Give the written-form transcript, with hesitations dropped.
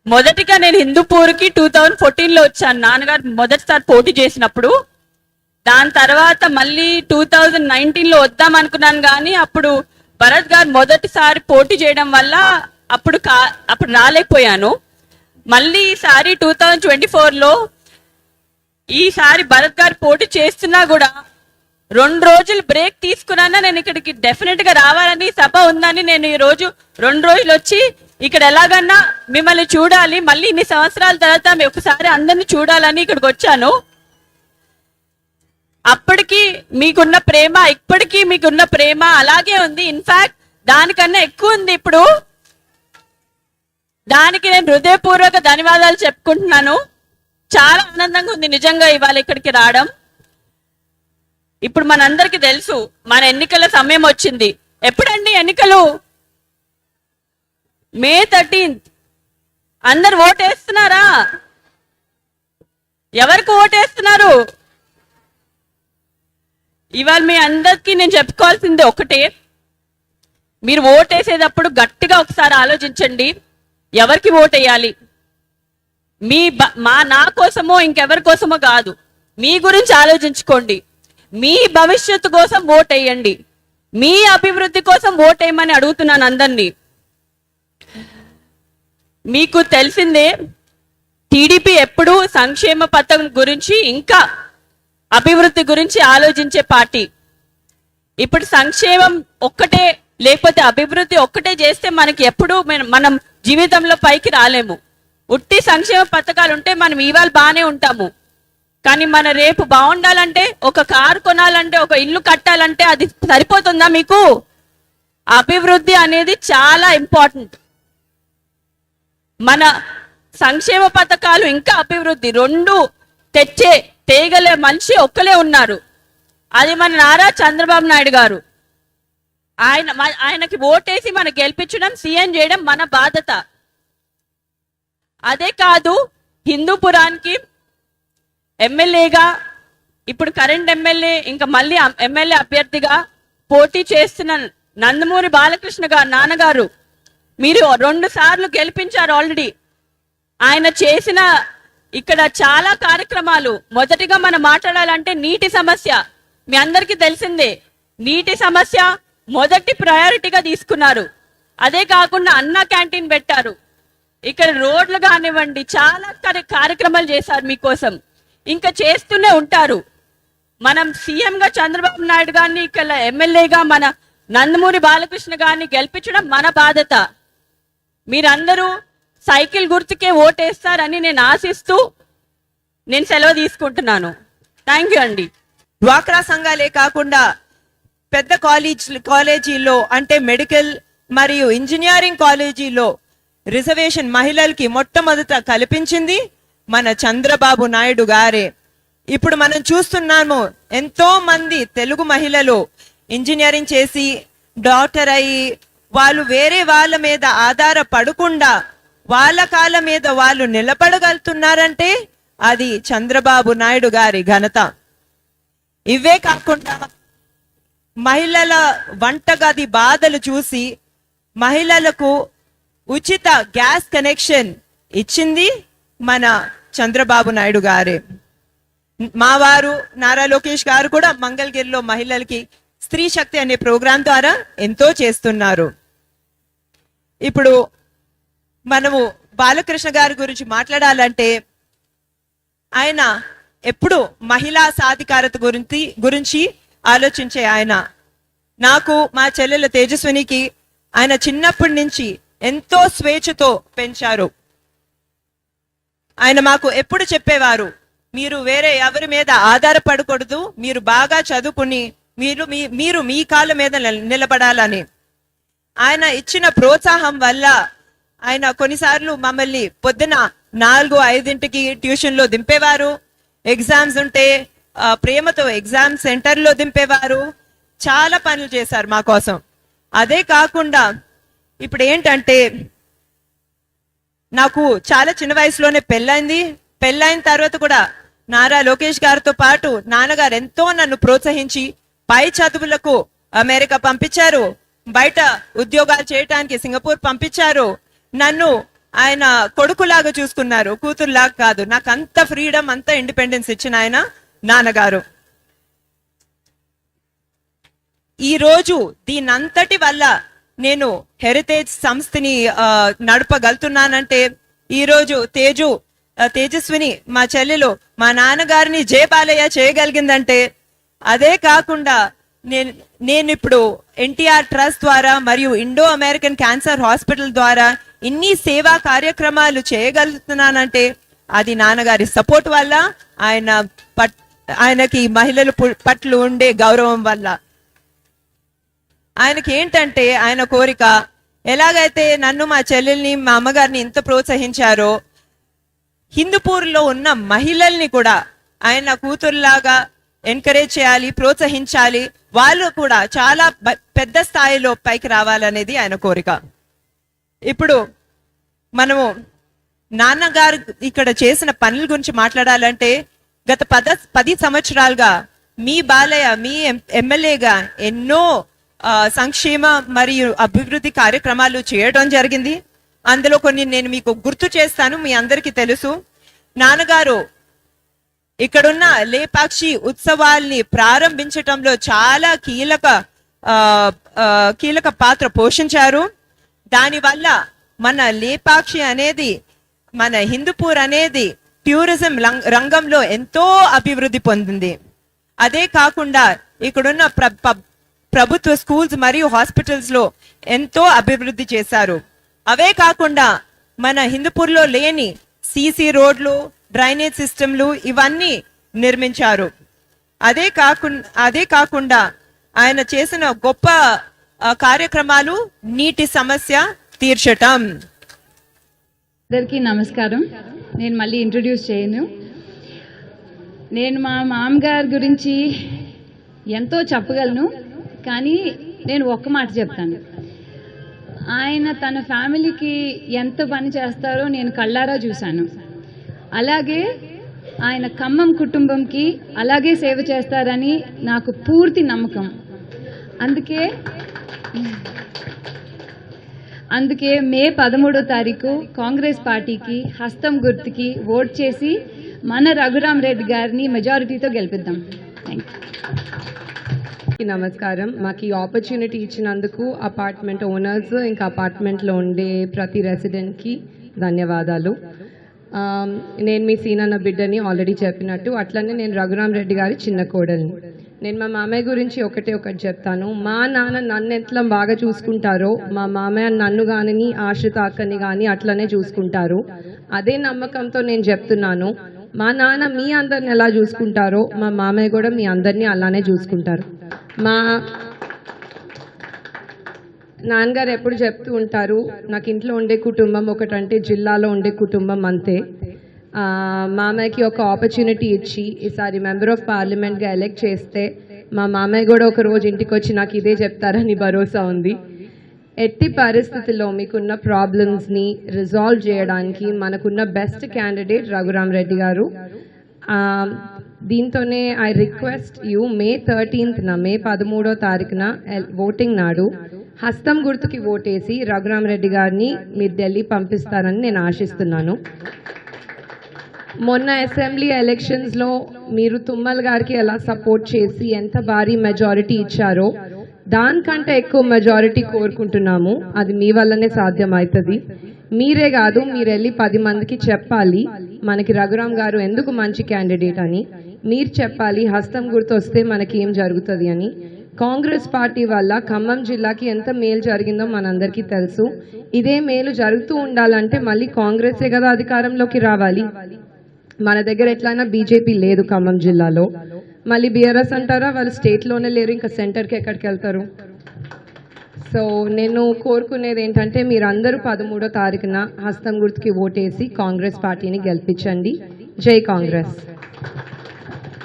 మొదటిగా నేను హిందూపూర్కి 2014లో వచ్చాను, నాన్నగారు మొదటిసారి పోటీ చేసినప్పుడు. దాని తర్వాత మళ్ళీ 2019లో వద్దాం అనుకున్నాను, కానీ అప్పుడు భరత్ గారు మొదటిసారి పోటీ చేయడం వల్ల అప్పుడు రాలేకపోయాను. మళ్ళీ ఈసారి 2024లో ఈసారి భరత్ గారు పోటీ చేస్తున్నా కూడా 2 రోజులు బ్రేక్ తీసుకున్నా నేను ఇక్కడికి డెఫినెట్ గా రావాలని, సభ ఉందని నేను ఈ రోజు 2 రోజులు వచ్చి ఇక్కడ ఎలాగన్నా మిమ్మల్ని చూడాలి, మళ్ళీ ఇన్ని సంవత్సరాల తర్వాత ఒకసారి అందరిని చూడాలని ఇక్కడికి వచ్చాను. అప్పటికి మీకున్న ప్రేమ, ఇప్పటికీ మీకున్న ప్రేమ అలాగే ఉంది. ఇన్ఫాక్ట్ దానికన్నా ఎక్కువ ఉంది ఇప్పుడు. దానికి నేను హృదయపూర్వక ధన్యవాదాలు చెప్పుకుంటున్నాను. చాలా ఆనందంగా ఉంది నిజంగా ఇవాళ ఇక్కడికి రావడం. ఇప్పుడు మనందరికి తెలుసు మన ఎన్నికల సమయం వచ్చింది. ఎప్పుడండి ఎన్నికలు? మే 13. అందరు ఓటేస్తున్నారా? ఎవరికి ఓటేస్తున్నారు? ఇవాళ మీ అందరికీ నేను చెప్పుకోవాల్సింది ఒకటే, మీరు ఓటేసేటప్పుడు గట్టిగా ఒకసారి ఆలోచించండి, ఎవరికి ఓటేయాలి. నా కోసమో ఇంకెవరి కోసమో కాదు, మీ గురించి ఆలోచించుకోండి. మీ భవిష్యత్తు కోసం ఓటేయండి, మీ అభివృద్ధి కోసం ఓటేయమని అడుగుతున్నాను అందరినీ. మీకు తెలిసిందే, టీడీపీ ఎప్పుడు సంక్షేమ పథకం గురించి ఇంకా అభివృద్ధి గురించి ఆలోచించే పార్టీ. ఇప్పుడు సంక్షేమం ఒక్కటే లేకపోతే అభివృద్ధి ఒక్కటే చేస్తే మనకి ఎప్పుడు మనం జీవితంలో పైకి రాలేము. ఉట్టి సంక్షేమ పథకాలు ఉంటే మనం ఇవాళ బాగానే ఉంటాము, కానీ మన రేపు బాగుండాలంటే, ఒక కారు కొనాలంటే, ఒక ఇల్లు కట్టాలంటే అది సరిపోతుందా మీకు? అభివృద్ధి అనేది చాలా ఇంపార్టెంట్. మన సంక్షేమ పథకాలు ఇంకా అభివృద్ధి రెండు తేగలే మనిషి ఒక్కలే ఉన్నారు, అది మన నారా చంద్రబాబు నాయుడు గారు. ఆయనకి ఓటేసి మనం గెలిపించడం, సీఎం చేయడం మన బాధ్యత. అదే కాదు, హిందూపురానికి ఎమ్మెల్యేగా, ఇప్పుడు కరెంట్ ఎమ్మెల్యే ఇంకా మళ్ళీ ఎమ్మెల్యే అభ్యర్థిగా పోటీ చేస్తున్న నందమూరి బాలకృష్ణ గారు నాన్నగారు, మీరు 2 సార్లు గెలిపించారు ఆల్రెడీ. ఆయన చేసిన ఇక్కడ చాలా కార్యక్రమాలు. మొదటిగా మనం మాట్లాడాలంటే నీటి సమస్య, మీ అందరికీ తెలిసిందే. నీటి సమస్య మొదటి ప్రయారిటీగా తీసుకున్నారు. అదే కాకుండా అన్న క్యాంటీన్ పెట్టారు. ఇక్కడ రోడ్లు కానివ్వండి, చాలా కార్యక్రమాలు చేశారు మీకోసం, ఇంకా చేస్తూనే ఉంటారు. మనం సీఎంగా చంద్రబాబు నాయుడు గారిని, ఇక్కడ ఎమ్మెల్యేగా మన నందమూరి బాలకృష్ణ గారిని గెలిపించడం మన బాధ్యత. మీరందరూ సైకిల్ గుర్తుకే ఓటేస్తారని నేను ఆశిస్తూ నేను సెలవు తీసుకుంటున్నాను. థ్యాంక్ యూ అండి. డ్వాక్రా సంఘాలే కాకుండా పెద్ద కాలేజీల్లో అంటే మెడికల్ మరియు ఇంజనీరింగ్ కాలేజీలో రిజర్వేషన్ మహిళలకి మొట్టమొదట కల్పించింది మన చంద్రబాబు నాయుడు గారే. ఇప్పుడు మనం చూస్తున్నాము, ఎంతో మంది తెలుగు మహిళలు ఇంజనీరింగ్ చేసి డాక్టర్ అయ్యి వాళ్ళు వేరే వాళ్ళ మీద ఆధారపడకుండా వాళ్ళ కాళ్ళ మీద వాళ్ళు నిలబడగలుగుతున్నారంటే అది చంద్రబాబు నాయుడు గారి ఘనత. ఇవే కాకుండా మహిళల వంటగది బాధలు చూసి మహిళలకు ఉచిత గ్యాస్ కనెక్షన్ ఇచ్చింది మన చంద్రబాబు నాయుడు గారే. మా వారు నారా లోకేష్ గారు కూడా మంగళగిరిలో మహిళలకి స్త్రీ శక్తి అనే ప్రోగ్రాం ద్వారా ఎంతో చేస్తున్నారు. ఇప్పుడు మనము బాలకృష్ణ గారి గురించి మాట్లాడాలంటే, ఆయన ఎప్పుడు మహిళా సాధికారత గురించి ఆలోచించే ఆయన. నాకు మా చెల్లెల తేజస్వినికి ఆయన చిన్నప్పటి నుంచి ఎంతో స్వేచ్ఛతో పెంచారు. ఆయన మాకు ఎప్పుడు చెప్పేవారు, మీరు వేరే ఎవరి మీద ఆధారపడకూడదు, మీరు బాగా చదువుకుని మీరు మీ కాళ్ళ మీద నిలబడాలని. ఆయన ఇచ్చిన ప్రోత్సాహం వల్ల ఆయన కొన్నిసార్లు మమ్మల్ని పొద్దున 4-5ంటికి ట్యూషన్లో దింపేవారు. ఎగ్జామ్స్ ఉంటే ప్రేమతో ఎగ్జామ్ సెంటర్లో దింపేవారు. చాలా పనులు చేశారు మా కోసం. అదే కాకుండా ఇప్పుడు ఏంటంటే, నాకు చాలా చిన్న వయసులోనే పెళ్ళైంది. పెళ్ళైన తర్వాత కూడా నారా లోకేష్ గారితో పాటు నాన్నగారు ఎంతో నన్ను ప్రోత్సహించి పై చదువులకు అమెరికా పంపించారు, బయట ఉద్యోగాలు చేయడానికి సింగపూర్ పంపించారు. నన్ను ఆయన కొడుకులాగా చూసుకున్నారు, కూతురులాగా కాదు. నాకు అంత ఫ్రీడమ్, అంత ఇండిపెండెన్స్ ఇచ్చిన ఆయన నాన్నగారు. ఈ రోజు దీనంతటి వల్ల నేను హెరిటేజ్ సంస్థని నడపగలుగుతున్నానంటే ఈ రోజు తేజస్విని మా చెల్లెలు మా నాన్నగారిని జే బాలయ్య చేయగలిగిందంటే, అదే కాకుండా నేను ఇప్పుడు ఎన్టీఆర్ ట్రస్ట్ ద్వారా మరియు ఇండో అమెరికన్ క్యాన్సర్ హాస్పిటల్ ద్వారా ఇన్ని సేవా కార్యక్రమాలు చేయగలుగుతున్నానంటే అది నాన్నగారి సపోర్ట్ వల్ల, ఆయనకి మహిళల పట్ల ఉండే గౌరవం వల్ల. ఆయనకి ఏంటంటే ఆయన కోరిక, ఎలాగైతే నన్ను మా చెల్లెల్ని మా అమ్మగారిని ఇంత ప్రోత్సహించారో హిందూపూర్లో ఉన్న మహిళల్ని కూడా ఆయన కూతురులాగా ఎంకరేజ్ చేయాలి, ప్రోత్సహించాలి. వాళ్ళు కూడా చాలా పెద్ద స్థాయిలో పైకి రావాలనేది ఆయన కోరిక. ఇప్పుడు మనము నాన్నగారు ఇక్కడ చేసిన పనుల గురించి మాట్లాడాలంటే, గత 10 సంవత్సరాలుగా మీ బాలయ్య మీ ఎమ్మెల్యేగా ఎన్నో సంక్షేమ మరియు అభివృద్ధి కార్యక్రమాలు చేయడం జరిగింది. అందులో కొన్ని నేను మీకు గుర్తు చేస్తాను, మీ అందరికీ తెలుసు. నాన్నగారు ఇక్కడున్న లేపాక్షి ఉత్సవాల్ని ప్రారంభించటంలో చాలా కీలక పాత్ర పోషించారు. దానివల్ల మన లేపాక్షి అనేది, మన హిందూపూర్ అనేది టూరిజం రంగంలో ఎంతో అభివృద్ధి పొందింది. అదే కాకుండా ఇక్కడున్న ప్రభుత్వ స్కూల్స్ మరియు హాస్పిటల్స్ లో ఎంతో అభివృద్ధి చేశారు. అవే కాకుండా మన హిందూపూర్లో లేని సీసీ రోడ్లు, డ్రైనేజ్ సిస్టమ్లు ఇవన్నీ నిర్మించారు. అదే కాకుండా ఆయన చేసిన గొప్ప కార్యక్రమాలు నీటి సమస్య తీర్చటం. అందరికీ నమస్కారం. నేను మళ్ళీ ఇంట్రడ్యూస్ చేయను. నేను మా మామగారి గురించి ఎంతో చెప్పగలను, కానీ నేను ఒక్క మాట చెప్తాను. ఆయన తన ఫ్యామిలీకి ఎంత పని చేస్తారో నేను కళ్ళారా చూశాను. అలాగే ఆయన ఖమ్మం కుటుంబంకి అలాగే సేవ చేస్తారని నాకు పూర్తి నమ్మకం. అందుకే మే 13వ తారీఖు కాంగ్రెస్ పార్టీకి హస్తం గుర్తుకి ఓట్ చేసి మన రఘురామ్ రెడ్డి గారిని మెజారిటీతో గెలిపిద్దాం. Thank you. నమస్కారం. మాకు ఈ ఆపర్చునిటీ ఇచ్చినందుకు అపార్ట్మెంట్ ఓనర్స్, ఇంకా అపార్ట్మెంట్లో ఉండే ప్రతి రెసిడెంట్కి ధన్యవాదాలు. నేను మీ సీనన్న బిడ్డని ఆల్రెడీ చెప్పినట్టు, అట్లనే నేను రఘురామ్ రెడ్డి గారి చిన్న కోడల్ని. నేను మా మామయ్య గురించి ఒకటి చెప్తాను. మా నాన్న నన్ను ఎట్లా బాగా చూసుకుంటారో మా మామయ్య నన్ను కానీ ఆశ్రిత అక్కని కానీ అట్లనే చూసుకుంటారు. అదే నమ్మకంతో నేను చెప్తున్నాను, మా నాన్న మీ అందరిని ఎలా చూసుకుంటారో మా మామయ్య కూడా మీ అందరినీ అలానే చూసుకుంటారు. మా నాన్నగారు ఎప్పుడు చెప్తూ ఉంటారు, నాకు ఇంట్లో ఉండే కుటుంబం ఒకటంటే జిల్లాలో ఉండే కుటుంబం అంతే. మామయ్యకి ఒక ఆపర్చునిటీ ఇచ్చి ఈసారి మెంబర్ ఆఫ్ పార్లమెంట్గా ఎలెక్ట్ చేస్తే మా మామయ్య కూడా ఒక రోజు ఇంటికి వచ్చి నాకు ఇదే చెప్తారని భరోసా ఉంది. ఎట్టి పరిస్థితుల్లో మీకున్న ప్రాబ్లమ్స్ని రిజాల్వ్ చేయడానికి మనకున్న బెస్ట్ క్యాండిడేట్ రఘురామ్ రెడ్డి గారు. దీంతోనే ఐ రిక్వెస్ట్ యూ, మే 13వ తారీఖున ఓటింగ్ నాడు హస్తం గుర్తుకి ఓటేసి రఘురామ్ రెడ్డి గారిని మీరు ఢిల్లీ పంపిస్తారని నేను ఆశిస్తున్నాను. మొన్న అసెంబ్లీ ఎలక్షన్స్లో మీరు తుమ్మల్ గారికి ఎలా సపోర్ట్ చేసి ఎంత భారీ మెజారిటీ ఇచ్చారో దానికంటే ఎక్కువ మెజారిటీ కోరుకుంటున్నాము. అది మీ వల్లనే సాధ్యమవుతుంది. మీరే కాదు, మీరు వెళ్ళి 10 మందికి చెప్పాలి మనకి రఘురామ్ గారు ఎందుకు మంచి క్యాండిడేట్ అని. మీరు చెప్పాలి హస్తం గుర్తు వస్తే మనకి ఏం జరుగుతుంది అని. కాంగ్రెస్ పార్టీ వల్ల ఖమ్మం జిల్లాకి ఎంత మేలు జరిగిందో మనందరికీ తెలుసు. ఇదే మేలు జరుగుతూ ఉండాలంటే మళ్ళీ కాంగ్రెసే కదా అధికారంలోకి రావాలి. మన దగ్గర ఎట్లయినా బీజేపీ లేదు ఖమ్మం జిల్లాలో. మళ్ళీ బీఆర్ఎస్ అంటారా, వాళ్ళు స్టేట్లోనే లేరు, ఇంకా సెంటర్కి ఎక్కడికి వెళ్తారు? సో నేను కోరుకునేది ఏంటంటే మీరందరూ 13వ తారీఖున హస్తం గుర్తుకి ఓటేసి కాంగ్రెస్ పార్టీని గెలిపించండి. జై కాంగ్రెస్.